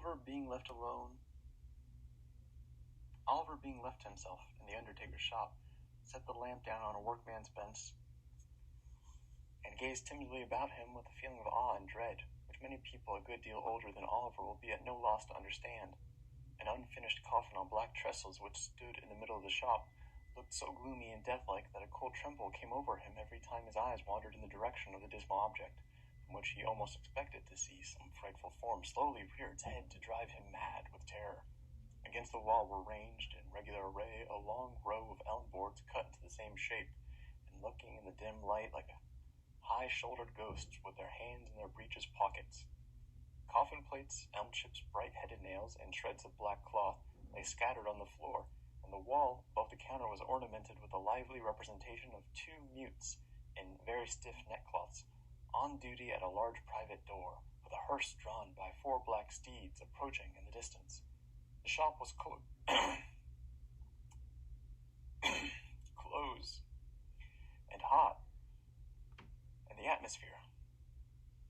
Oliver being left to himself in the undertaker's shop, set the lamp down on a workman's bench, and gazed timidly about him with a feeling of awe and dread, which many people a good deal older than Oliver will be at no loss to understand. An unfinished coffin on black trestles, which stood in the middle of the shop, looked so gloomy and deathlike that a cold tremble came over him every time his eyes wandered in the direction of the dismal object, from which he almost expected to see some frightful form slowly rear its head to drive him mad with terror. Against the wall were ranged in regular array a long row of elm boards cut into the same shape, and looking in the dim light like high-shouldered ghosts with their hands in their breeches pockets. Coffin plates, elm chips, bright-headed nails, and shreds of black cloth lay scattered on the floor, and the wall above the counter was ornamented with a lively representation of two mutes in very stiff neckcloths, on duty at a large private door, with a hearse drawn by 4 black steeds approaching in the distance. The shop was close and hot, and the atmosphere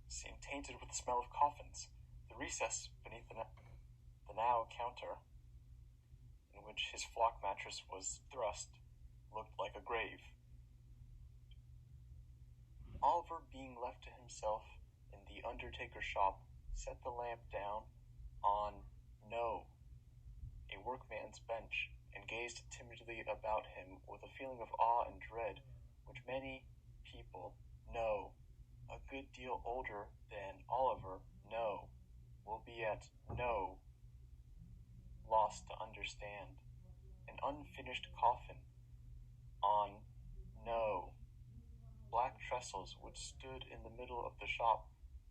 seemed tainted with the smell of coffins. The recess beneath the now counter, in which his flock mattress was thrust, looked like a grave. Oliver, being left to himself in the undertaker's shop, set the lamp down on a workman's bench, and gazed timidly about him with a feeling of awe and dread, which many people a good deal older than Oliver will be at no loss to understand. An unfinished coffin on black trestles, which stood in the middle of the shop,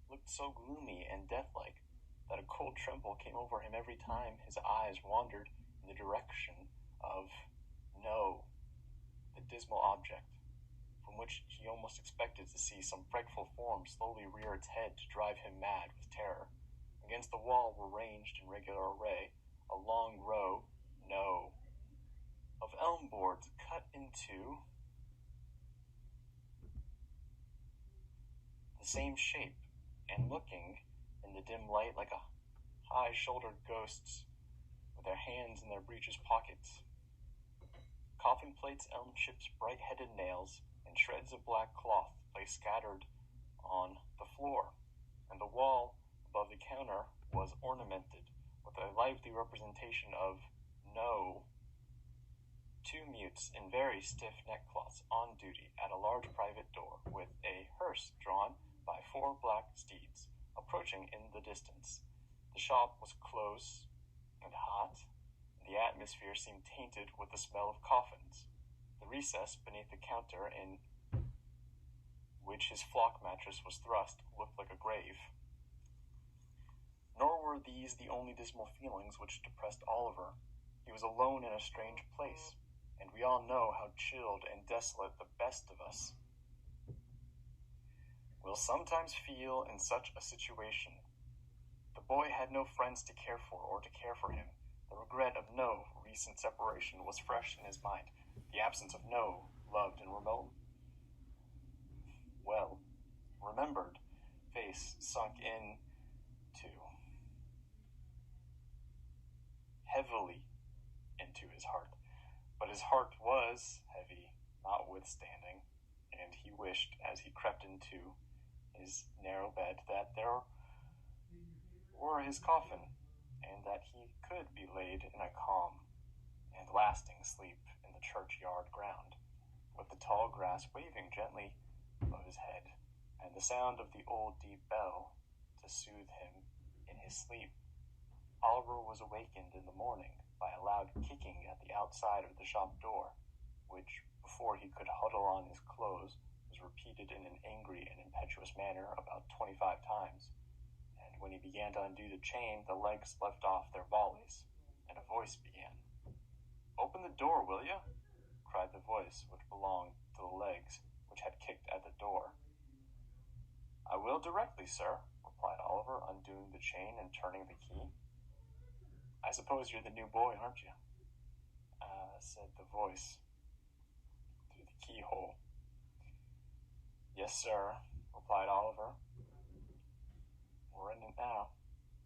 looked so gloomy and deathlike that a cold tremble came over him every time his eyes wandered in the direction of the dismal object, from which he almost expected to see some frightful form slowly rear its head to drive him mad with terror. Against the wall were ranged in regular array a long row of elm boards cut into the same shape, and looking in the dim light like a high-shouldered ghosts with their hands in their breeches pockets. Coffin plates, elm chips, bright-headed nails, and shreds of black cloth lay scattered on the floor, and the wall above the counter was ornamented with a lively representation of two mutes in very stiff neckcloths on duty at a large private door, with a hearse drawn by 4 black steeds approaching in the distance. The shop was close and hot, and the atmosphere seemed tainted with the smell of coffins. The recess beneath the counter in which his flock mattress was thrust looked like a grave. Nor were these the only dismal feelings which depressed Oliver. He was alone in a strange place, and we all know how chilled and desolate the best of us will sometimes feel in such a situation. The boy had no friends to care for or to care for him. The regret of no recent separation was fresh in his mind. The absence of no loved and remembered face sunk heavily into his heart. But his heart was heavy, notwithstanding, and he wished, as he crept into his narrow bed, that there were his coffin, and that he could be laid in a calm and lasting sleep in the churchyard ground, with the tall grass waving gently above his head, and the sound of the old deep bell to soothe him in his sleep. Oliver was awakened in the morning by a loud kicking at the outside of the shop door, which, before he could huddle on his clothes, was repeated in an angry and impetuous manner about 25 times, and when he began to undo the chain, the legs left off their volleys, and a voice began. "Open the door, will you?" cried the voice which belonged to the legs which had kicked at the door. "I will directly, sir," replied Oliver, undoing the chain and turning the key. "I suppose you're the new boy, aren't you?" said the voice through the keyhole. "Yes, sir," replied Oliver. "We're in it now.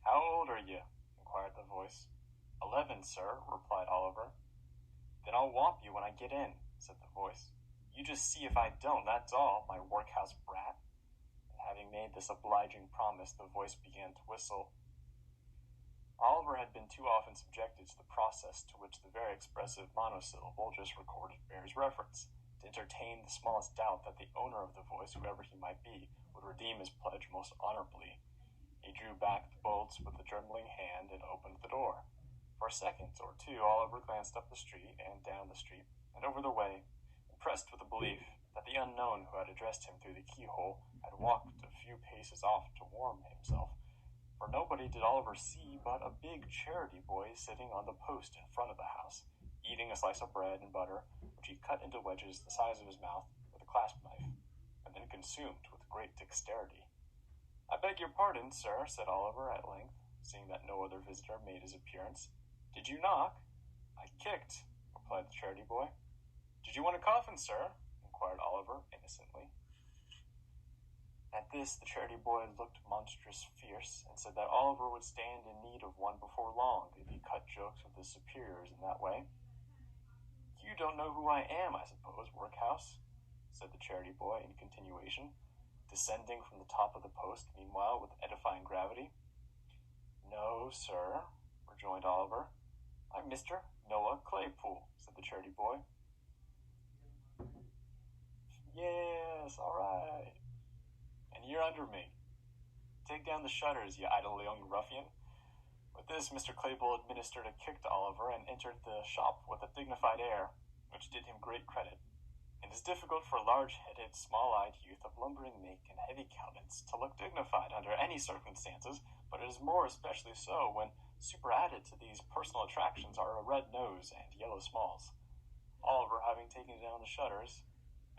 How old are you?" inquired the voice. 11, sir, replied Oliver. Then I'll whop you when I get in, said the voice. You just see if I don't, that's all, my workhouse brat. And having made this obliging promise, the voice began to whistle. Oliver had been too often subjected to the process to which the very expressive monosyllable just recorded bears reference, to entertain the smallest doubt that the owner of the voice, whoever he might be, would redeem his pledge most honorably. He drew back the bolts with a trembling hand and opened the door. For a second or two, Oliver glanced up the street and down the street and over the way, impressed with the belief that the unknown who had addressed him through the keyhole had walked a few paces off to warm himself. For nobody did Oliver see but a big charity boy sitting on the post in front of the house, eating a slice of bread and butter, which he cut into wedges the size of his mouth with a clasp knife, and then consumed with great dexterity. I beg your pardon, sir, said Oliver at length, seeing that no other visitor made his appearance. Did you knock? I kicked, replied the charity boy. Did you want a coffin, sir? Inquired Oliver innocently. At this, the charity boy looked monstrous fierce, and said that Oliver would stand in need of one before long if he cut jokes with his superiors in that way. You don't know who I am, I suppose, workhouse, said the charity boy in continuation, descending from the top of the post, meanwhile, with edifying gravity. No, sir, rejoined Oliver. I'm Mr. Noah Claypool, said the charity boy. Yes, all right. And you're under me. Take down the shutters, you idle young ruffian. With this, Mr. Claypool administered a kick to Oliver and entered the shop with a dignified air, which did him great credit. It is difficult for a large-headed, small-eyed youth of lumbering make and heavy countenance to look dignified under any circumstances, but it is more especially so when superadded to these personal attractions are a red nose and yellow smalls. Oliver, having taken down the shutters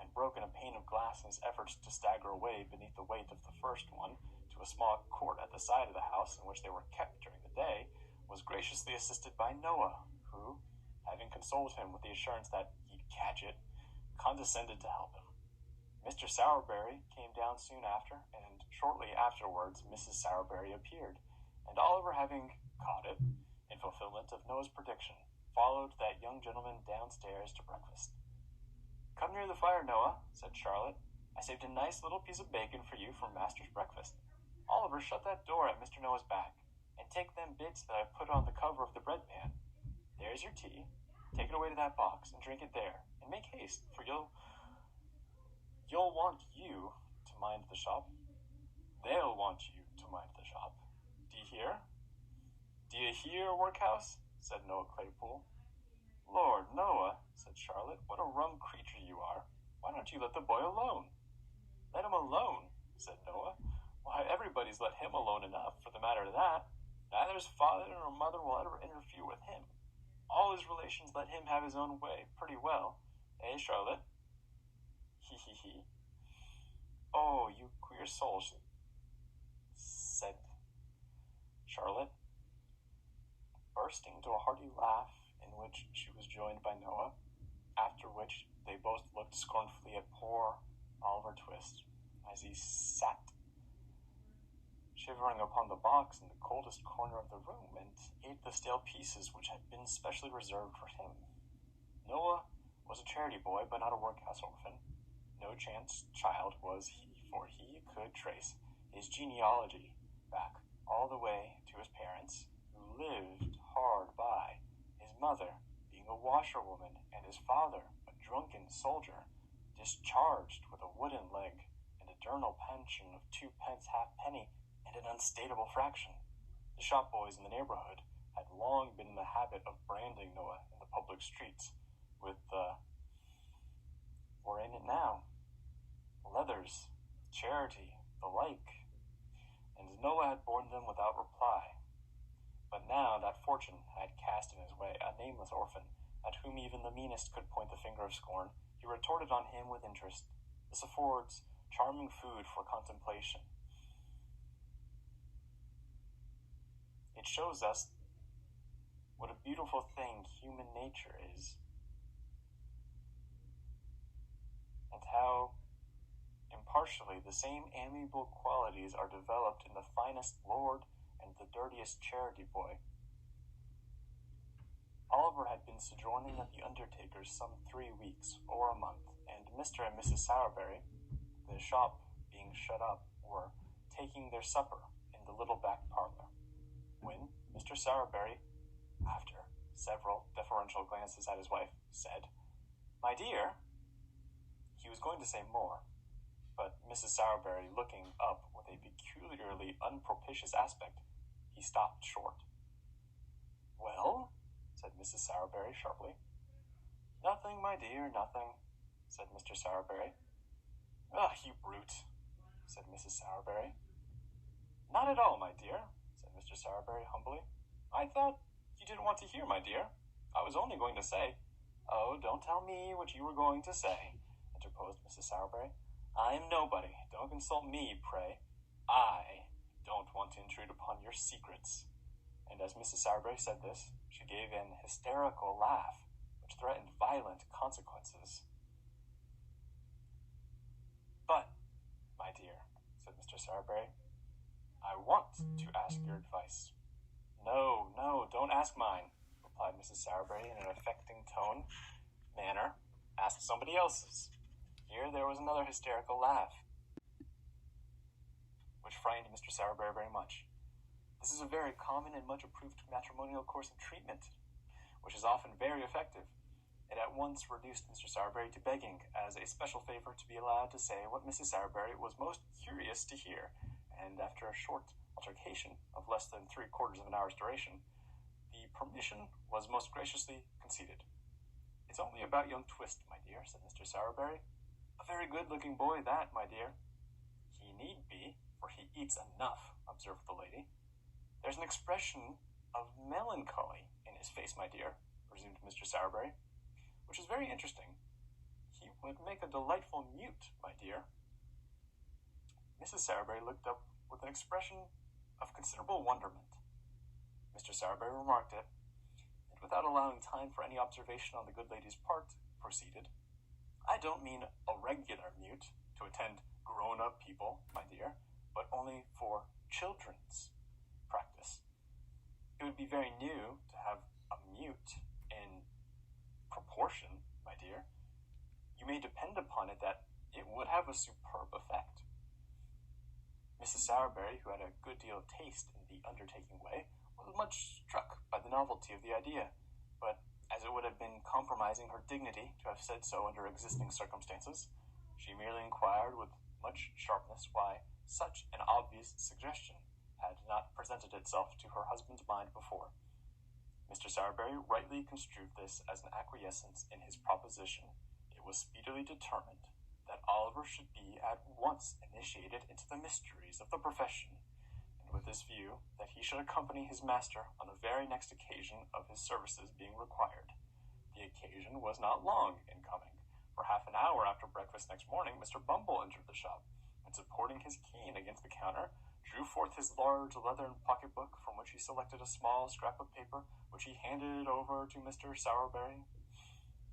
and broken a pane of glass in his efforts to stagger away beneath the weight of the first one to a small court at the side of the house in which they were kept during the day, was graciously assisted by Noah, who, having consoled him with the assurance that he'd catch it, condescended to help him. Mr. Sowerberry came down soon after, and shortly afterwards Mrs. Sowerberry appeared, and Oliver, having caught it, in fulfillment of Noah's prediction, followed that young gentleman downstairs to breakfast. Come near the fire, Noah, said Charlotte. I saved a nice little piece of bacon for you for Master's breakfast. Oliver, shut that door at Mr. Noah's back, and take them bits that I put on the cover of the bread pan. There's your tea. Take it away to that box, and drink it there, and make haste, for you'll want you to mind the shop. They'll want you to mind the shop. Do you hear? Do you hear, workhouse? Said Noah Claypool. Lord, Noah, said Charlotte, what a rum creature you are. Why don't you let the boy alone? Let him alone, said Noah. Why, everybody's let him alone enough, for the matter of that. Neither his father nor mother will ever interfere with him. All his relations let him have his own way pretty well. Eh, Charlotte? He, he, he. Oh, you queer soul, said Charlotte, bursting into a hearty laugh, in which she was joined by Noah, after which they both looked scornfully at poor Oliver Twist, as he sat shivering upon the box in the coldest corner of the room, and ate the stale pieces which had been specially reserved for him. Noah was a charity boy, but not a workhouse orphan. No chance child was he, for he could trace his genealogy back all the way to his parents, who lived hard by, his mother being a washerwoman, and his father a drunken soldier, discharged with a wooden leg, and a diurnal pension of 2 pence halfpenny, and an unstateable fraction. The shop boys in the neighborhood had long been in the habit of branding Noah in the public streets with we're in it now, leathers, charity, the like, and Noah had borne them without reply. But now that fortune had cast in his way a nameless orphan, at whom even the meanest could point the finger of scorn, he retorted on him with interest. This affords charming food for contemplation. It shows us what a beautiful thing human nature is, and how impartially the same amiable qualities are developed in the finest lord and the dirtiest charity boy, Oliver had been sojourning at the undertaker's some 3 weeks or a month, and Mr. and Mrs. Sowerberry, the shop being shut up, were taking their supper in the little back parlor, when Mr. Sowerberry, after several deferential glances at his wife, said, "My dear," he was going to say more, but Mrs. Sowerberry looking up with a peculiarly unpropitious aspect, he stopped short. "Well?" said Mrs. Sowerberry sharply. "Nothing, my dear, nothing," said Mr. Sowerberry. "Ah, you brute," said Mrs. Sowerberry. "Not at all, my dear," said Mr. Sowerberry humbly. "I thought you didn't want to hear, my dear. I was only going to say—" "Oh, don't tell me what you were going to say," interposed Mrs. Sowerberry. "I am nobody. Don't consult me, pray. I don't want to intrude upon your secrets." And as Mrs. Sowerberry said this, she gave an hysterical laugh, which threatened violent consequences. "But, my dear," said Mr. Sowerberry, "I want to ask your advice." "No, no, don't ask mine," replied Mrs. Sowerberry in an affecting manner. "Ask somebody else's." Here there was another hysterical laugh, which frightened Mr. Sowerberry very much. This is a very common and much approved matrimonial course of treatment, which is often very effective. It at once reduced Mr. Sowerberry to begging, as a special favor, to be allowed to say what Mrs. Sowerberry was most curious to hear, and after a short altercation of less than 3/4 of an hour's duration, the permission was most graciously conceded. "It's only about young Twist, my dear," said Mr. Sowerberry. "A very good-looking boy, that, my dear." "He need be, for he eats enough," observed the lady. "There's an expression of melancholy in his face, my dear," resumed Mr. Sowerberry, "which is very interesting. He would make a delightful mute, my dear." Mrs. Sowerberry looked up with an expression of considerable wonderment. Mr. Sowerberry remarked it, and without allowing time for any observation on the good lady's part, proceeded, "I don't mean a regular mute, to attend grown-up people, my dear, but only for children's practice. It would be very new to have a mute in proportion, my dear. You may depend upon it that it would have a superb effect." Mrs. Sowerberry, who had a good deal of taste in the undertaking way, was much struck by the novelty of the idea, but as it would have been compromising her dignity to have said so under existing circumstances, she merely inquired with much sharpness why such an obvious suggestion had not presented itself to her husband's mind before. Mr. Sowerberry rightly construed this as an acquiescence in his proposition. It was speedily determined that Oliver should be at once initiated into the mysteries of the profession, and with this view, that he should accompany his master on the very next occasion of his services being required. The occasion was not long in coming, for half an hour after breakfast next morning, Mr. Bumble entered the shop, and supporting his cane against the counter, drew forth his large leathern pocketbook, from which he selected a small scrap of paper, which he handed over to Mr. Sowerberry.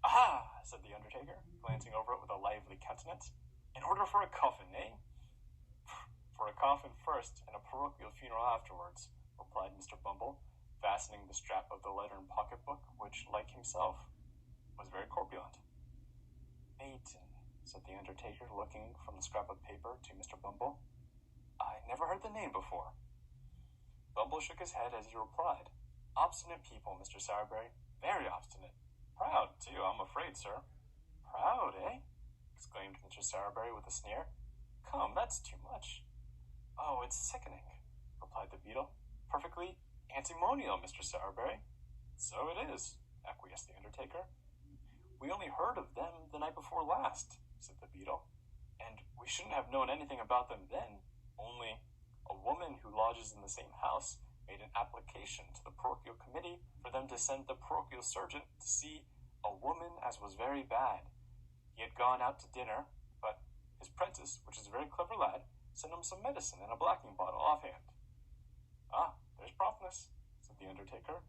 "Aha!" said the undertaker, glancing over it with a lively countenance. "An order for a coffin, eh?" "For a coffin first, and a parochial funeral afterwards," replied Mr. Bumble, fastening the strap of the leathern pocketbook, which, like himself, was very corpulent. "Baton," said the undertaker, looking from the scrap of paper to Mr. Bumble. "I never heard the name before." Bumble shook his head as he replied, "Obstinate people, Mr. Sowerberry, very obstinate. Proud, too, I'm afraid, sir." "Proud, eh?" exclaimed Mr. Sowerberry with a sneer. "Come, that's too much." "Oh, it's sickening," replied the beadle. "Perfectly antimonial, Mr. Sowerberry." "So it is," acquiesced the undertaker. "We only heard of them the night before last," said the beadle, "and we shouldn't have known anything about them then, only a woman who lodges in the same house made an application to the parochial committee for them to send the parochial surgeon to see a woman as was very bad. He had gone out to dinner, but his prentice, which is a very clever lad, sent him some medicine in a blacking bottle offhand." "Ah, there's promptness," said the undertaker.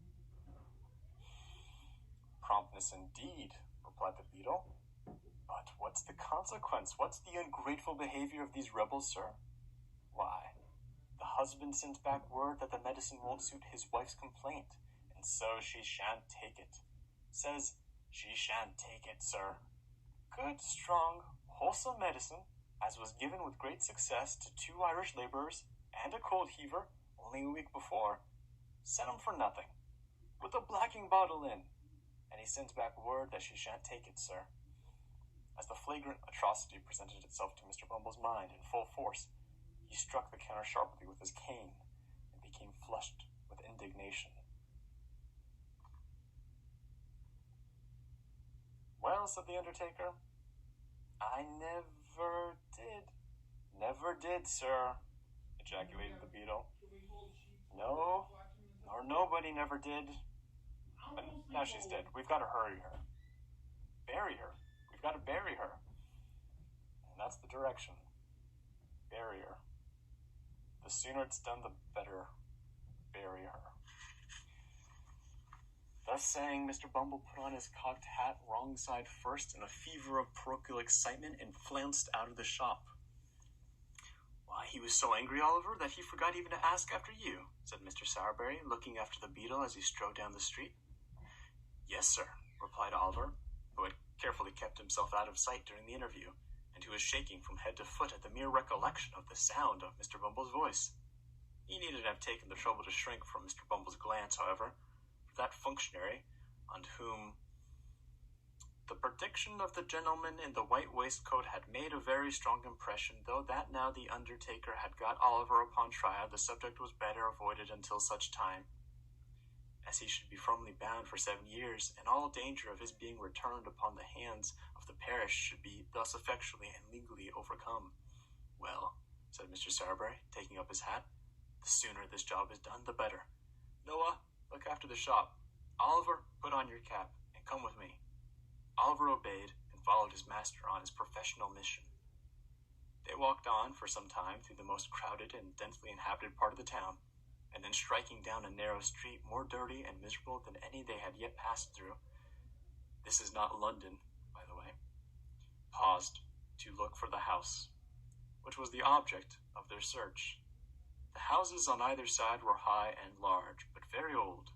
"Promptness indeed," replied the beadle. "But what's the consequence? What's the ungrateful behavior of these rebels, sir? Why, the husband sends back word that the medicine won't suit his wife's complaint, and and so she shan't take it. Says she shan't take it, sir. Good, strong, wholesome medicine, as was given with great success to 2 Irish labourers and a cold heaver only a week before. Sent 'em for nothing, with a blacking bottle in, and he sends back word that she shan't take it, sir. As the flagrant atrocity presented itself to Mr. Bumble's mind in full force, he struck the counter sharply with his cane and became flushed with indignation. Well, said the undertaker, I never did, sir, ejaculated the beadle. No, nor nobody never did. But now she's dead. We've got to hurry her. Bury her. We've got to bury her. And that's the direction. Bury her. The sooner it's done, the better. Bury her. Thus saying, Mr. Bumble put on his cocked hat wrong side first in a fever of parochial excitement and flounced out of the shop. Why, he was so angry, Oliver, that he forgot even to ask after you, said Mr. Sowerberry, looking after the beadle as he strode down the street. Yes, sir, replied Oliver, who had carefully kept himself out of sight during the interview, and who was shaking from head to foot at the mere recollection of the sound of Mr. Bumble's voice. He needn't have taken the trouble to shrink from Mr. Bumble's glance, however, for that functionary, on whom the prediction of the gentleman in the white waistcoat had made a very strong impression, though that now the undertaker had got Oliver upon trial, the subject was better avoided until such time as he should be firmly bound for 7 years, and all danger of his being returned upon the hands of the parish should be thus effectually and legally overcome. Well, said Mr. Sowerberry, taking up his hat, the sooner this job is done, the better. Noah, look after the shop. Oliver, put on your cap, and come with me. Oliver obeyed, and followed his master on his professional mission. They walked on for some time through the most crowded and densely inhabited part of the town, and then striking down a narrow street more dirty and miserable than any they had yet passed through, this is not London, by the way, paused to look for the house, which was the object of their search. The houses on either side were high and large, but very old,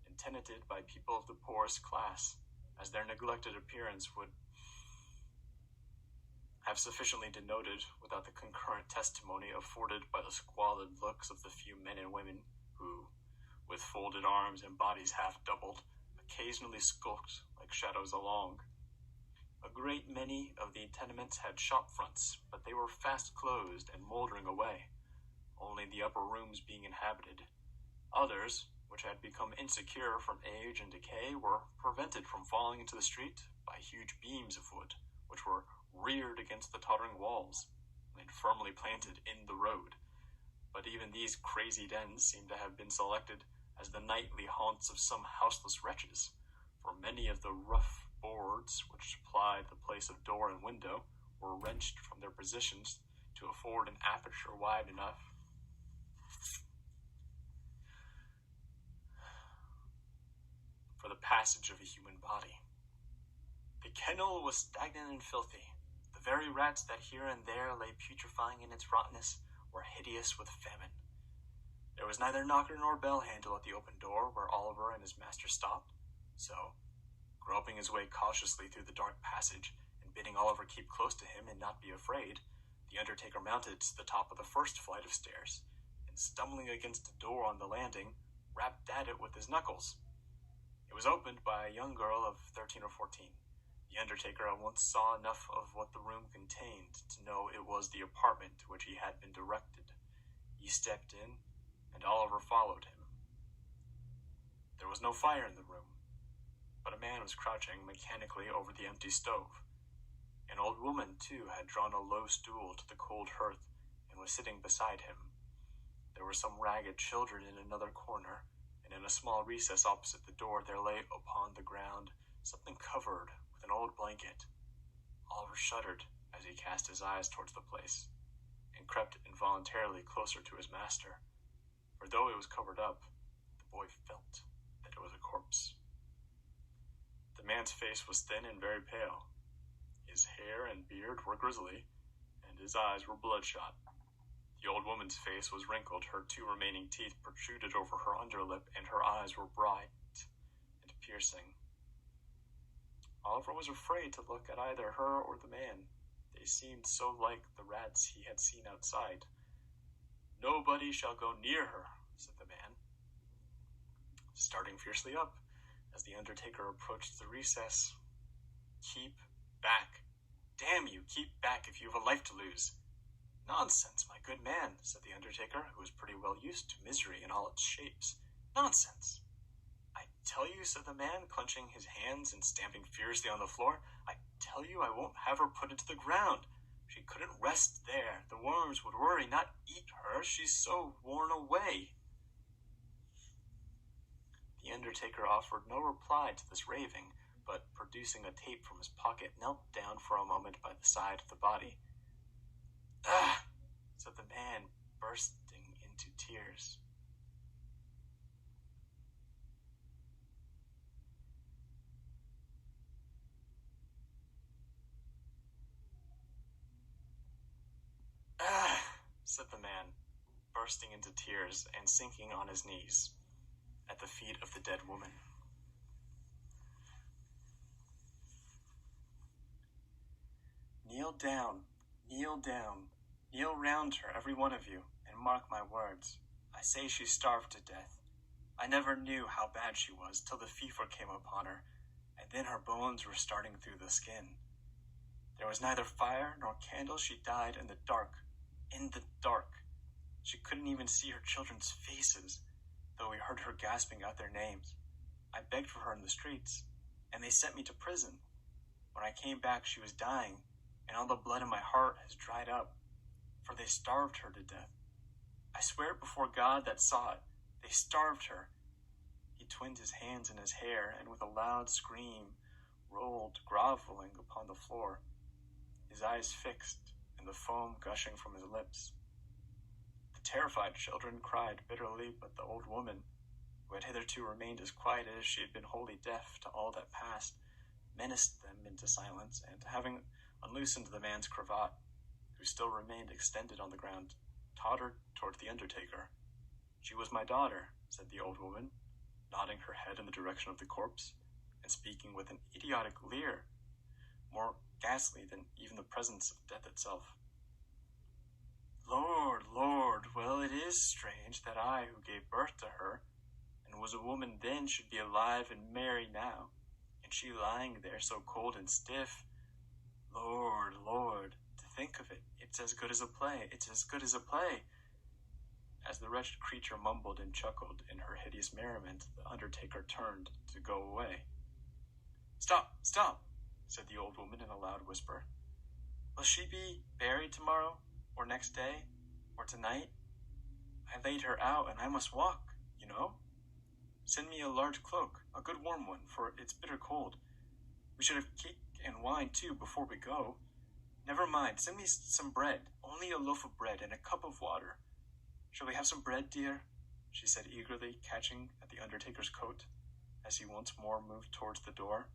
and tenanted by people of the poorest class, as their neglected appearance would have sufficiently denoted without the concurrent testimony afforded by the squalid looks of the few men and women who, with folded arms and bodies half doubled, occasionally skulked like shadows along. A great many of the tenements had shop fronts, but they were fast closed and moldering away, only the upper rooms being inhabited. Others, which had become insecure from age and decay, were prevented from falling into the street by huge beams of wood, which were reared against the tottering walls and firmly planted in the road. But even these crazy dens seemed to have been selected as the nightly haunts of some houseless wretches, for many of the rough boards which supplied the place of door and window were wrenched from their positions to afford an aperture wide enough for the passage of a human body. The kennel was stagnant and filthy. The very rats that here and there lay putrefying in its rottenness were hideous with famine. There was neither knocker nor bell handle at the open door where Oliver and his master stopped, so, groping his way cautiously through the dark passage, and bidding Oliver keep close to him and not be afraid, the undertaker mounted to the top of the first flight of stairs, and stumbling against a door on the landing, rapped at it with his knuckles. It was opened by a young girl of 13 or 14. The undertaker at once saw enough of what the room contained to know it was the apartment to which he had been directed. He stepped in, and Oliver followed him. There was no fire in the room, but a man was crouching mechanically over the empty stove. An old woman, too, had drawn a low stool to the cold hearth and was sitting beside him. There were some ragged children in another corner, and in a small recess opposite the door there lay upon the ground something covered with an old blanket. Oliver shuddered as he cast his eyes towards the place, and crept involuntarily closer to his master, for though it was covered up, the boy felt that it was a corpse. The man's face was thin and very pale. His hair and beard were grizzly, and his eyes were bloodshot. The old woman's face was wrinkled, her 2 remaining teeth protruded over her underlip, and her eyes were bright piercing. Oliver was afraid to look at either her or the man. They seemed so like the rats he had seen outside. "Nobody shall go near her," said the man, starting fiercely up as the undertaker approached the recess. "Keep back. Damn you, keep back if you have a life to lose." "Nonsense, my good man," said the undertaker, who was pretty well used to misery in all its shapes. "Nonsense." "I tell you," said the man, clenching his hands and stamping furiously on the floor, "I tell you I won't have her put into the ground. She couldn't rest there. The worms would worry, not eat her. She's so worn away." The undertaker offered no reply to this raving, but producing a tape from his pocket, knelt down for a moment by the side of the body. "Ah!" said the man, bursting into tears. "Ah!" said the man, bursting into tears and sinking on his knees at the feet of the dead woman. "Kneel down, kneel down, kneel round her, every one of you, and mark my words. I say she's starved to death. I never knew how bad she was till the fever came upon her, and then her bones were starting through the skin. There was neither fire nor candle. She died in the dark. In the dark. She couldn't even see her children's faces, though we heard her gasping out their names. I begged for her in the streets, and they sent me to prison. When I came back, she was dying, and all the blood in my heart has dried up, for they starved her to death. I swear it before God that saw it. They starved her." He twinned his hands in his hair, and with a loud scream rolled groveling upon the floor, his eyes fixed, and the foam gushing from his lips. The terrified children cried bitterly, but the old woman, who had hitherto remained as quiet as she had been wholly deaf to all that passed, menaced them into silence, and, having unloosened the man's cravat, who still remained extended on the ground, tottered toward the undertaker. "She was my daughter," said the old woman, nodding her head in the direction of the corpse, and speaking with an idiotic leer, more ghastly than even the presence of death itself. "Lord, Lord, well, it is strange that I, who gave birth to her, and was a woman then, should be alive and merry now, and she lying there so cold and stiff. Lord, Lord, to think of it, it's as good as a play, it's as good as a play." As the wretched creature mumbled and chuckled in her hideous merriment, the undertaker turned to go away. "Stop, stop," said the old woman in a loud whisper. "Will she be buried tomorrow, or next day, or tonight? I laid her out, and I must walk, you know. Send me a large cloak, a good warm one, for it's bitter cold. We should have cake and wine, too, before we go. Never mind, send me some bread, only a loaf of bread and a cup of water. Shall we have some bread, dear?" she said eagerly, catching at the undertaker's coat, as he once more moved towards the door.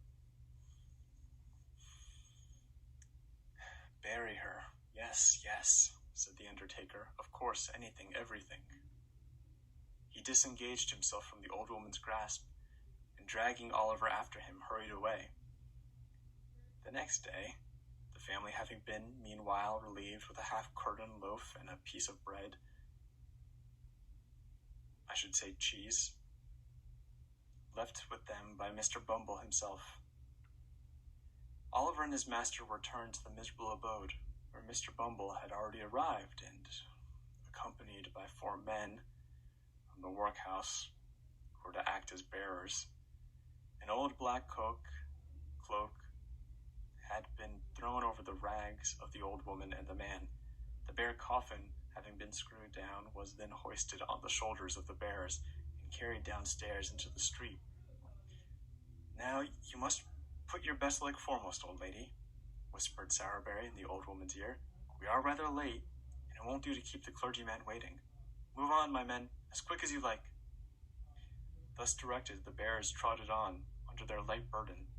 "Bury her. Yes, yes," said the undertaker. "Of course, anything, everything." He disengaged himself from the old woman's grasp, and dragging Oliver after him, hurried away. The next day, the family having been, meanwhile, relieved with a half-curtain loaf and a piece of bread, I should say cheese, left with them by Mr. Bumble himself, Oliver and his master returned to the miserable abode, where Mr. Bumble had already arrived, and, accompanied by 4 men from the workhouse, who were to act as bearers, an old black cloak had been thrown over the rags of the old woman and the man. The bare coffin, having been screwed down, was then hoisted on the shoulders of the bearers and carried downstairs into the street. "Now, you must put your best leg foremost, old lady," whispered Sowerberry in the old woman's ear. "We are rather late, and it won't do to keep the clergyman waiting. Move on, my men, as quick as you like." Thus directed, the bearers trotted on under their light burden,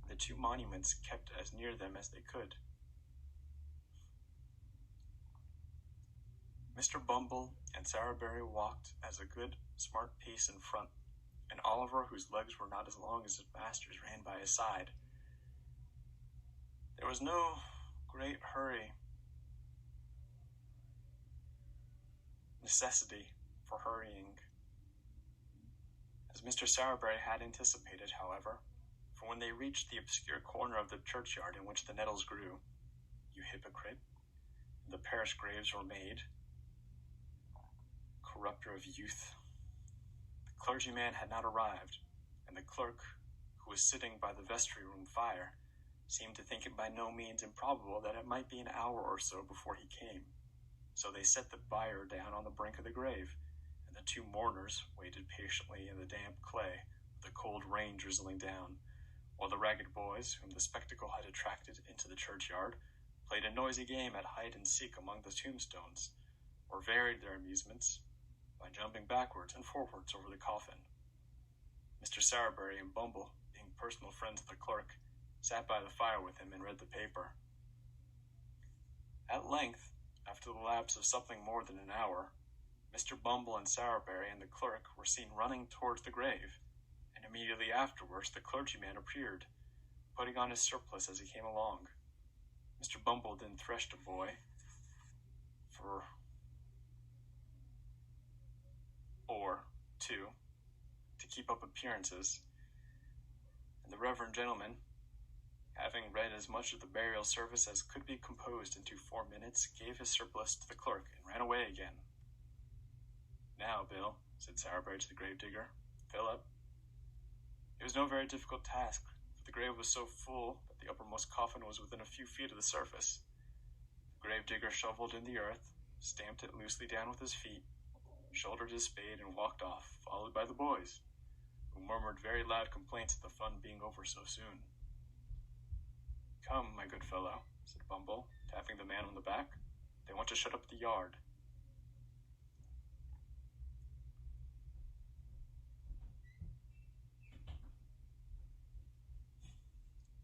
and the 2 monuments kept as near them as they could. Mr. Bumble and Sowerberry walked as a good, smart pace in front, and Oliver, whose legs were not as long as his master's, ran by his side. There was no great necessity for hurrying, as Mr. Sowerberry had anticipated, however, for when they reached the obscure corner of the churchyard in which the nettles grew, you hypocrite, the parish graves were made, corrupter of youth, the clergyman had not arrived, and the clerk, who was sitting by the vestry-room fire, seemed to think it by no means improbable that it might be an hour or so before he came. So they set the bier down on the brink of the grave, and the two mourners waited patiently in the damp clay, with the cold rain drizzling down, while the ragged boys, whom the spectacle had attracted into the churchyard, played a noisy game at hide-and-seek among the tombstones, or varied their amusements by jumping backwards and forwards over the coffin. Mr. Sowerberry and Bumble, being personal friends of the clerk, sat by the fire with him and read the paper. At length, after the lapse of something more than an hour, Mr. Bumble and Sowerberry and the clerk were seen running towards the grave, and immediately afterwards the clergyman appeared, putting on his surplice as he came along. Mr. Bumble then threshed a boy or two to keep up appearances, and the Reverend Gentleman, having read as much of the burial service as could be composed into 4 minutes, gave his surplice to the clerk and ran away again. "Now, Bill," said Sowerberry to the gravedigger, "fill up." It was no very difficult task, for the grave was so full that the uppermost coffin was within a few feet of the surface. The gravedigger shoveled in the earth, stamped it loosely down with his feet, shouldered his spade, and walked off, followed by the boys, who murmured very loud complaints at the fun being over so soon. "Come, my good fellow," said Bumble, tapping the man on the back. "They want to shut up the yard."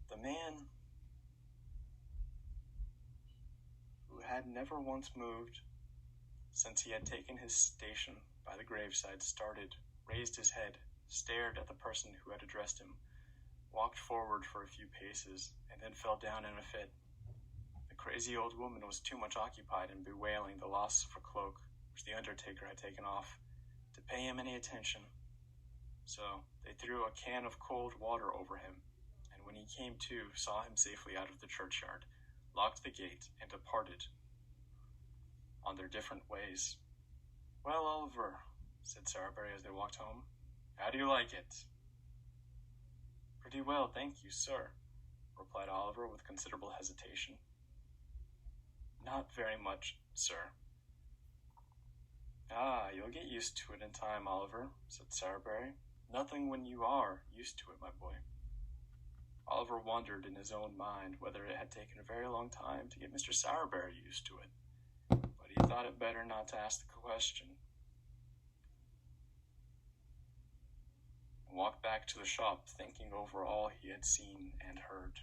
The man, who had never once moved since he had taken his station by the graveside, started, raised his head, stared at the person who had addressed him, walked forward for a few paces, and then fell down in a fit. The crazy old woman was too much occupied in bewailing the loss of her cloak, which the undertaker had taken off, to pay him any attention. So they threw a can of cold water over him, and when he came to, saw him safely out of the churchyard, locked the gate, and departed on their different ways. "Well, Oliver," said Sowerberry as they walked home, "how do you like it?" "Pretty well, thank you, sir," replied Oliver with considerable hesitation. "Not very much, sir." "Ah, you'll get used to it in time, Oliver," said Sowerberry. "Nothing when you are used to it, my boy." Oliver wondered in his own mind whether it had taken a very long time to get Mr. Sowerberry used to it, but he thought it better not to ask the question, and walked back to the shop thinking over all he had seen and heard.